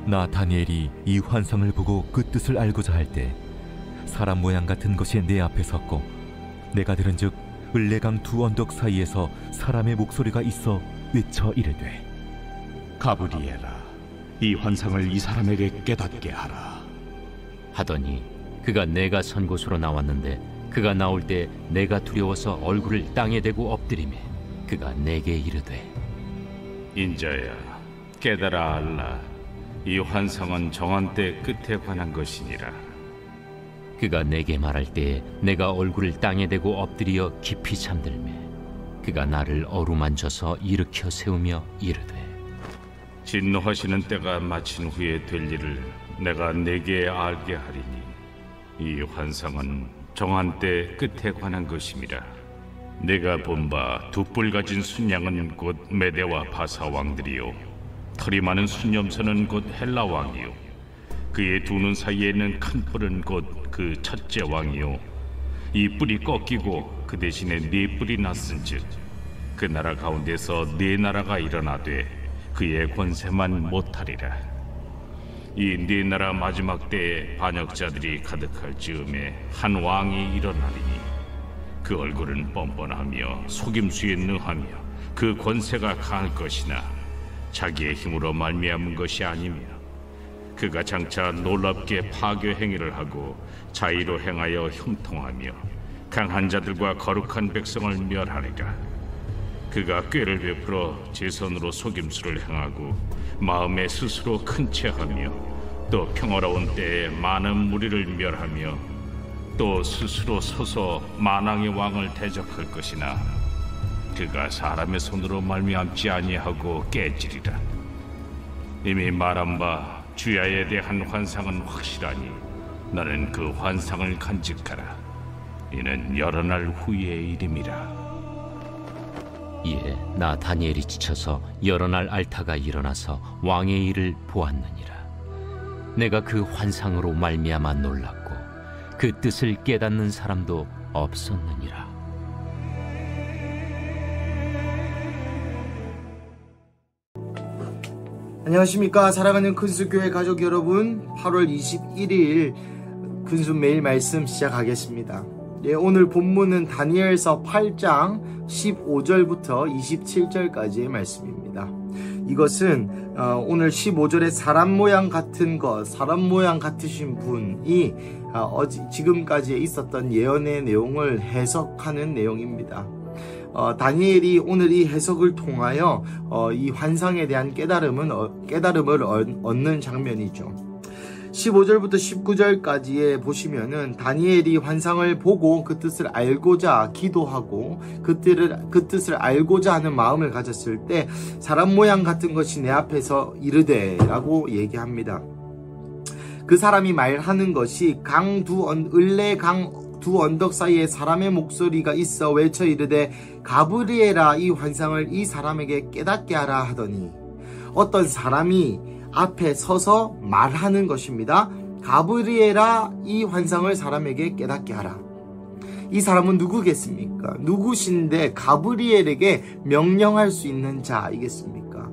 나 다니엘이 이 환상을 보고 그 뜻을 알고자 할 때 사람 모양 같은 것이 내 앞에 섰고 내가 들은즉 을레강 두 언덕 사이에서 사람의 목소리가 있어 외쳐 이르되 가브리엘아, 이 환상을 이 사람에게 깨닫게 하라 하더니 그가 내가 선 곳으로 나왔는데 그가 나올 때 내가 두려워서 얼굴을 땅에 대고 엎드리매 그가 내게 이르되 인자야, 깨달아 알라. 이 환상은 정한 때 끝에 관한 것이니라. 그가 내게 말할 때에 내가 얼굴을 땅에 대고 엎드려 깊이 잠들매 그가 나를 어루만져서 일으켜 세우며 이르되 진노하시는 때가 마친 후에 될 일을 내가 네게 알게 하리니 이 환상은 정한 때 끝에 관한 것임이라. 내가 본 바 두 뿔 가진 순양은 곧 메대와 바사 왕들이요 털이 많은 순염소는 곧 헬라 왕이요 그의 두 눈 사이에 있는 큰 뿔은 곧 그 첫째 왕이요 이 뿔이 꺾이고 그 대신에 네 뿔이 났은즉 그 나라 가운데서 네 나라가 일어나되 그의 권세만 못하리라. 이 네 나라 마지막 때에 반역자들이 가득할 즈음에 한 왕이 일어나리니 그 얼굴은 뻔뻔하며 속임수에 능하며 그 권세가 강할 것이나 자기의 힘으로 말미암은 것이 아니며 그가 장차 놀랍게 파괴 행위를 하고 자의로 행하여 형통하며 강한 자들과 거룩한 백성을 멸하리라. 그가 꾀를 베풀어 제 손으로 속임수를 행하고 마음에 스스로 큰 채하며 또 평화로운 때에 많은 무리를 멸하며 또 스스로 서서 만왕의 왕을 대적할 것이나 그가 사람의 손으로 말미암지 아니하고 깨지리라. 이미 말한 바 주야에 대한 환상은 확실하니 너는 그 환상을 간직하라. 이는 여러 날 후의 일임이라. 이에 나 다니엘이 지쳐서 여러 날 앓다가 일어나서 왕의 일을 보았느니라. 내가 그 환상으로 말미암아 놀랐고 그 뜻을 깨닫는 사람도 없었느니라. 안녕하십니까, 사랑하는 큰수교회 가족 여러분. 8월 21일 큰수 매일 말씀 시작하겠습니다. 오늘 본문은 다니엘서 8장 15절부터 27절까지의 말씀입니다. 이것은 오늘 15절에 사람 모양 같은 것, 사람 모양 같으신 분이 지금까지 있었던 예언의 내용을 해석하는 내용입니다. 다니엘이 오늘 이 해석을 통하여 이 환상에 대한 깨달음을 얻는 장면이죠. 15절부터 19절까지에 보시면은 다니엘이 환상을 보고 그 뜻을 알고자 기도하고 그 뜻을 알고자 하는 마음을 가졌을 때 사람 모양 같은 것이 내 앞에서 이르되 라고 얘기합니다. 그 사람이 말하는 것이 을레 강 두 언덕 사이에 사람의 목소리가 있어 외쳐 이르되 가브리엘아, 이 환상을 이 사람에게 깨닫게 하라 하더니 어떤 사람이 앞에 서서 말하는 것입니다. 가브리엘아, 이 환상을 사람에게 깨닫게 하라. 이 사람은 누구겠습니까? 누구신데 가브리엘에게 명령할 수 있는 자이겠습니까?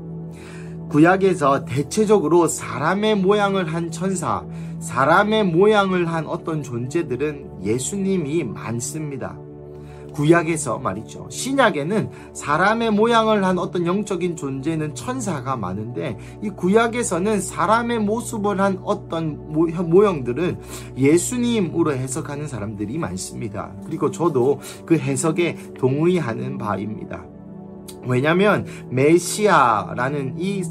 구약에서 대체적으로 사람의 모양을 한 천사, 사람의 모양을 한 어떤 존재들은 예수님이 많습니다. 구약에서 말이죠. 신약에는 사람의 모양을 한 어떤 영적인 존재는 천사가 많은데 이 구약에서는 사람의 모습을 한 어떤 모형들은 예수님으로 해석하는 사람들이 많습니다. 그리고 저도 그 해석에 동의하는 바입니다. 왜냐하면 메시아라는 이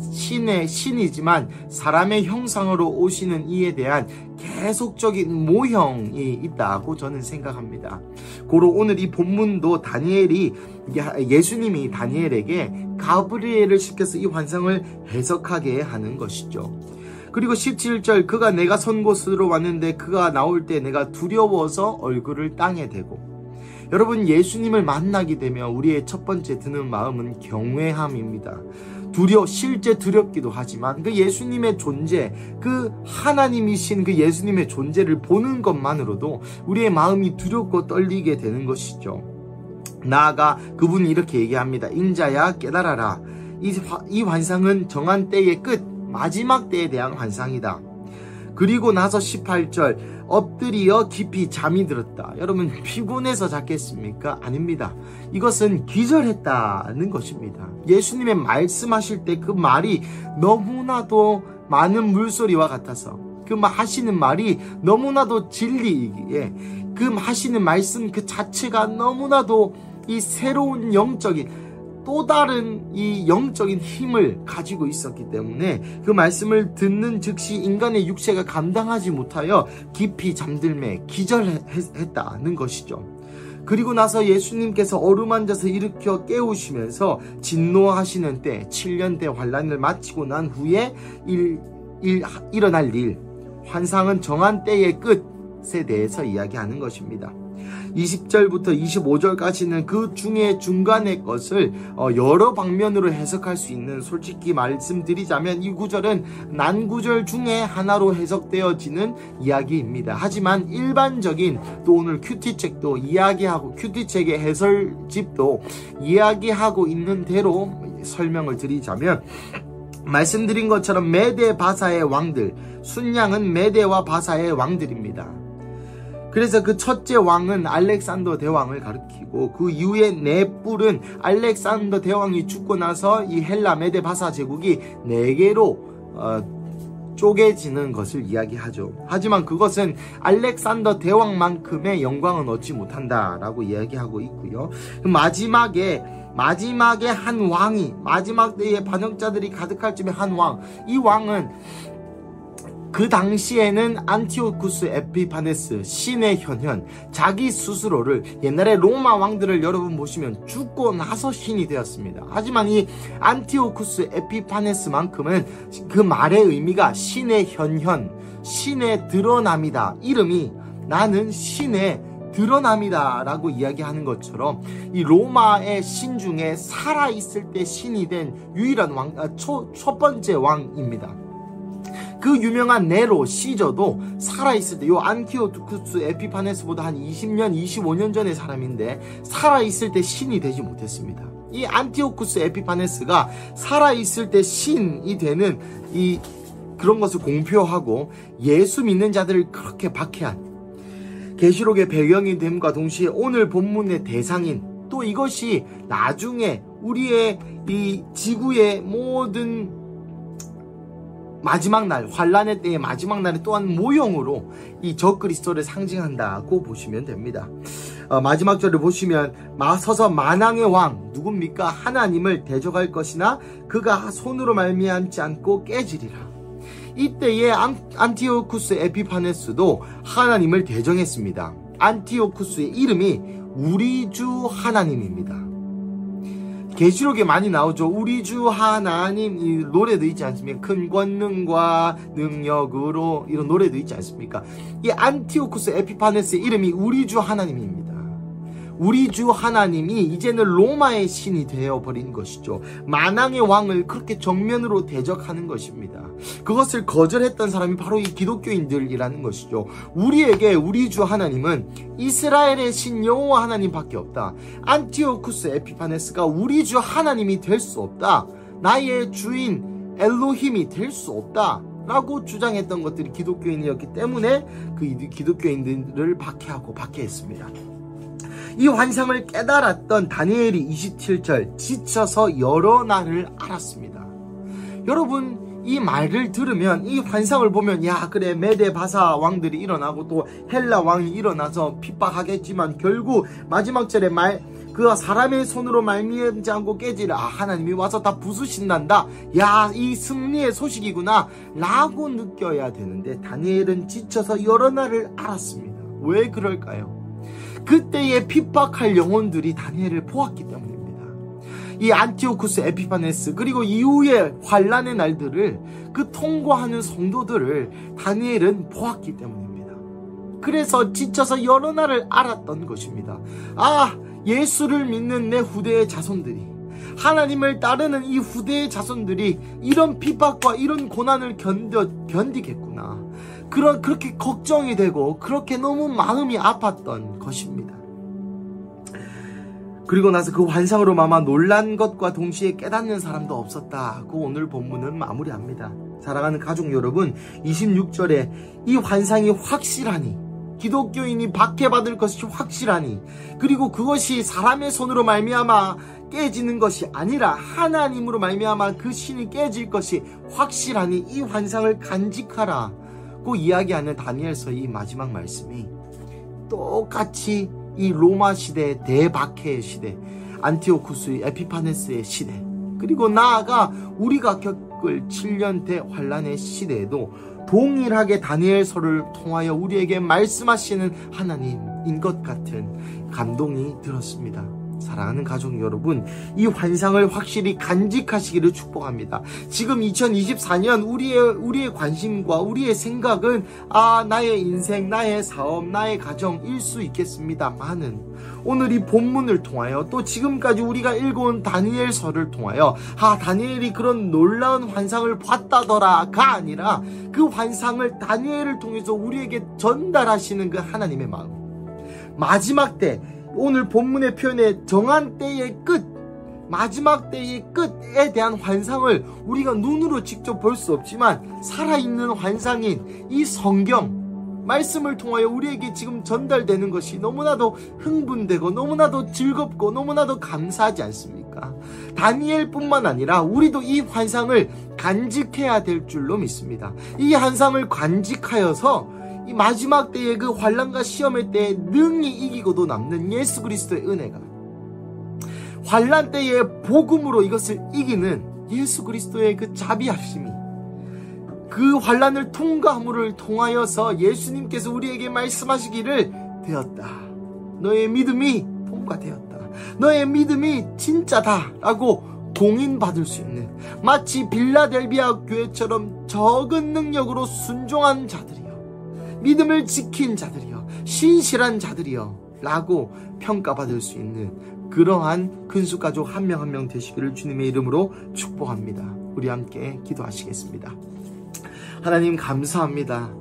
신이지만 사람의 형상으로 오시는 이에 대한 계속적인 모형이 있다고 저는 생각합니다. 고로 오늘 이 본문도 예수님이 다니엘에게 가브리엘을 시켜서 이 환상을 해석하게 하는 것이죠. 그리고 17절, 그가 내가 선 곳으로 왔는데 그가 나올 때 내가 두려워서 얼굴을 땅에 대고. 여러분, 예수님을 만나게 되면 우리의 첫 번째 드는 마음은 경외함입니다. 실제 두렵기도 하지만 그 예수님의 존재, 그 하나님이신 그 예수님의 존재를 보는 것만으로도 우리의 마음이 두렵고 떨리게 되는 것이죠. 나아가 그분이 이렇게 얘기합니다. 인자야, 깨달아라. 이 환상은 정한 때의 끝, 마지막 때에 대한 환상이다. 그리고 나서 18절 엎드려 깊이 잠이 들었다. 여러분 피곤해서 잤겠습니까? 아닙니다. 이것은 기절했다는 것입니다. 예수님의 말씀하실 때 그 말이 너무나도 많은 물소리와 같아서 그 하시는 말이 너무나도 진리이기에 그 하시는 말씀 그 자체가 너무나도 이 새로운 영적인 또 다른 이 영적인 힘을 가지고 있었기 때문에 그 말씀을 듣는 즉시 인간의 육체가 감당하지 못하여 깊이 잠들매 기절했다는 것이죠. 그리고 나서 예수님께서 어루만져서 일으켜 깨우시면서 진노하시는 때 7년대 환란을 마치고 난 후에 일어날 일, 환상은 정한 때의 끝에 대해서 이야기하는 것입니다. 20절부터 25절까지는 그 중에 중간의 것을 여러 방면으로 해석할 수 있는, 솔직히 말씀드리자면 이 구절은 난구절 중에 하나로 해석되어지는 이야기입니다. 하지만 일반적인 또 오늘 큐티책도 이야기하고 큐티책의 해설집도 이야기하고 있는 대로 설명을 드리자면 말씀드린 것처럼 메데 바사의 왕들, 순양은 메데와 바사의 왕들입니다. 그래서 그 첫째 왕은 알렉산더 대왕을 가리키고 그 이후에 네 뿔은 알렉산더 대왕이 죽고 나서 이 헬라 메데 바사 제국이 4개로 쪼개지는 것을 이야기하죠. 하지만 그것은 알렉산더 대왕만큼의 영광은 얻지 못한다라고 이야기하고 있고요. 마지막에 한 왕이, 마지막 때에 반역자들이 가득할 쯤에 한 왕, 이 왕은 그 당시에는 안티오쿠스 에피파네스, 신의 현현, 자기 스스로를, 옛날에 로마 왕들을 여러분 보시면 죽고 나서 신이 되었습니다. 하지만 이 안티오쿠스 에피파네스만큼은 그 말의 의미가 신의 현현, 신의 드러남이다. 이름이 나는 신의 드러남이다 라고 이야기하는 것처럼 이 로마의 신 중에 살아있을 때 신이 된 유일한 왕, 첫 번째 왕입니다. 그 유명한 네로 시저도 살아있을 때, 요 안티오쿠스 에피파네스보다 한 20년, 25년 전의 사람인데 살아있을 때 신이 되지 못했습니다. 이 안티오쿠스 에피파네스가 살아있을 때 신이 되는 이 그런 것을 공표하고 예수 믿는 자들을 그렇게 박해한 계시록의 배경이 됨과 동시에 오늘 본문의 대상인, 또 이것이 나중에 우리의 이 지구의 모든 마지막 날, 환란의 때의 마지막 날에 또한 모형으로 이 적그리스도를 상징한다고 보시면 됩니다. 마지막 절을 보시면 서서 만왕의 왕 누굽니까? 하나님을 대적할 것이나 그가 손으로 말미암지 않고 깨지리라. 이때에 안티오쿠스 에피파네스도 하나님을 대적했습니다. 안티오쿠스의 이름이 우리 주 하나님입니다. 계시록에 많이 나오죠. 우리 주 하나님, 이 노래도 있지 않습니까? 큰 권능과 능력으로, 이런 노래도 있지 않습니까? 이 안티오쿠스 에피파네스의 이름이 우리 주 하나님입니다. 우리 주 하나님이 이제는 로마의 신이 되어버린 것이죠. 만왕의 왕을 그렇게 정면으로 대적하는 것입니다. 그것을 거절했던 사람이 바로 이 기독교인들이라는 것이죠. 우리에게 우리 주 하나님은 이스라엘의 신 여호와 하나님밖에 없다. 안티오쿠스 에피파네스가 우리 주 하나님이 될 수 없다. 나의 주인 엘로힘이 될 수 없다 라고 주장했던 것들이 기독교인이었기 때문에 그 기독교인들을 박해했습니다. 이 환상을 깨달았던 다니엘이 27절 지쳐서 여러 날을 알았습니다. 여러분 이 말을 들으면, 이 환상을 보면, 야 그래 메데 바사 왕들이 일어나고 또 헬라 왕이 일어나서 핍박하겠지만 결국 마지막 절에 그 사람의 손으로 말미암지 않고 깨지라. 하나님이 와서 다 부수신단다. 야, 이 승리의 소식이구나 라고 느껴야 되는데 다니엘은 지쳐서 여러 날을 알았습니다. 왜 그럴까요? 그때에 핍박할 영혼들이 다니엘을 보았기 때문입니다. 이 안티오쿠스 에피파네스 그리고 이후의 환란의 날들을, 그 통과하는 성도들을 다니엘은 보았기 때문입니다. 그래서 지쳐서 여러 날을 알았던 것입니다. 예수를 믿는 내 후대의 자손들이, 하나님을 따르는 이 후대의 자손들이 이런 핍박과 이런 고난을 견디겠구나. 그렇게 걱정이 되고 그렇게 너무 마음이 아팠던 것입니다. 그리고 나서 그 환상으로 마마 놀란 것과 동시에 깨닫는 사람도 없었다고 오늘 본문은 마무리합니다. 사랑하는 가족 여러분, 26절에 이 환상이 확실하니, 기독교인이 박해받을 것이 확실하니, 그리고 그것이 사람의 손으로 말미암아 깨지는 것이 아니라 하나님으로 말미암아 그 신이 깨질 것이 확실하니 이 환상을 간직하라고 이야기하는 다니엘서 이 마지막 말씀이 똑같이 이 로마 시대, 대박해의 시대, 안티오쿠스 에피파네스의 시대, 그리고 나아가 우리가 겪을 7년 대환란의 시대에도 동일하게 다니엘서를 통하여 우리에게 말씀하시는 하나님인 것 같은 감동이 들었습니다. 사랑하는 가족 여러분, 이 환상을 확실히 간직하시기를 축복합니다. 지금 2024년 우리의 관심과 우리의 생각은 나의 인생, 나의 사업, 나의 가정일 수 있겠습니다만은 오늘 이 본문을 통하여 또 지금까지 우리가 읽어온 다니엘서를 통하여 다니엘이 그런 놀라운 환상을 봤다더라가 아니라 그 환상을 다니엘을 통해서 우리에게 전달하시는 그 하나님의 마음, 마지막 때, 오늘 본문의 표현에 정한 때의 끝, 마지막 때의 끝에 대한 환상을 우리가 눈으로 직접 볼 수 없지만 살아있는 환상인 이 성경 말씀을 통하여 우리에게 지금 전달되는 것이 너무나도 흥분되고 너무나도 즐겁고 너무나도 감사하지 않습니까? 다니엘뿐만 아니라 우리도 이 환상을 간직해야 될 줄로 믿습니다. 이 환상을 간직하여서 이 마지막 때의 그 환난과 시험의 때에 능히 이기고도 남는 예수 그리스도의 은혜가, 환난 때의 복음으로 이것을 이기는 예수 그리스도의 그 자비하심이, 그 환난을 통과함을 통하여서 예수님께서 우리에게 말씀하시기를 되었다, 너의 믿음이 통과되었다, 너의 믿음이 진짜다 라고 공인받을 수 있는, 마치 빌라델비아 교회처럼 적은 능력으로 순종한 자들이요, 믿음을 지킨 자들이요, 신실한 자들이요 라고 평가받을 수 있는 그러한 근수가족 한 명 한 명 되시기를 주님의 이름으로 축복합니다. 우리 함께 기도하시겠습니다. 하나님 감사합니다.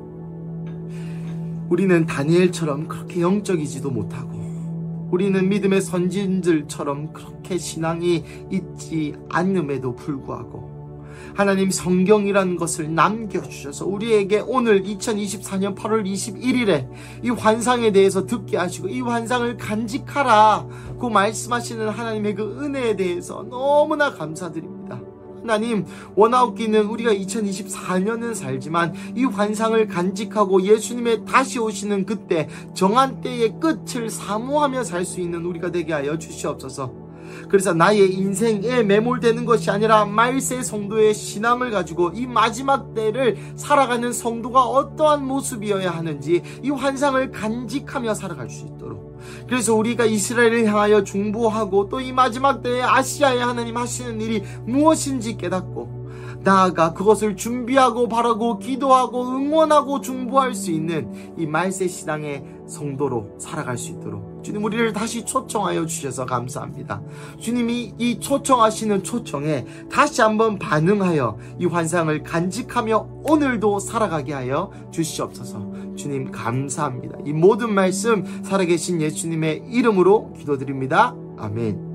우리는 다니엘처럼 그렇게 영적이지도 못하고, 우리는 믿음의 선진들처럼 그렇게 신앙이 있지 않음에도 불구하고 하나님 성경이라는 것을 남겨주셔서 우리에게 오늘 2024년 8월 21일에 이 환상에 대해서 듣게 하시고 이 환상을 간직하라고 말씀하시는 하나님의 그 은혜에 대해서 너무나 감사드립니다. 하나님, 원하옵기는 우리가 2024년은 살지만 이 환상을 간직하고 예수님의 다시 오시는 그때 정한 때의 끝을 사모하며 살 수 있는 우리가 되게 하여 주시옵소서. 그래서 나의 인생에 매몰되는 것이 아니라 말세 성도의 신앙을 가지고 이 마지막 때를 살아가는 성도가 어떠한 모습이어야 하는지 이 환상을 간직하며 살아갈 수 있도록, 그래서 우리가 이스라엘을 향하여 중보하고 또 이 마지막 때에 아시아에 하나님 하시는 일이 무엇인지 깨닫고 나아가 그것을 준비하고 바라고 기도하고 응원하고 중보할 수 있는 이 말세 신앙의 성도로 살아갈 수 있도록 주님 우리를 다시 초청하여 주셔서 감사합니다. 주님이 이 초청하시는 초청에 다시 한번 반응하여 이 환상을 간직하며 오늘도 살아가게 하여 주시옵소서. 주님 감사합니다. 이 모든 말씀 살아계신 예수님의 이름으로 기도드립니다. 아멘.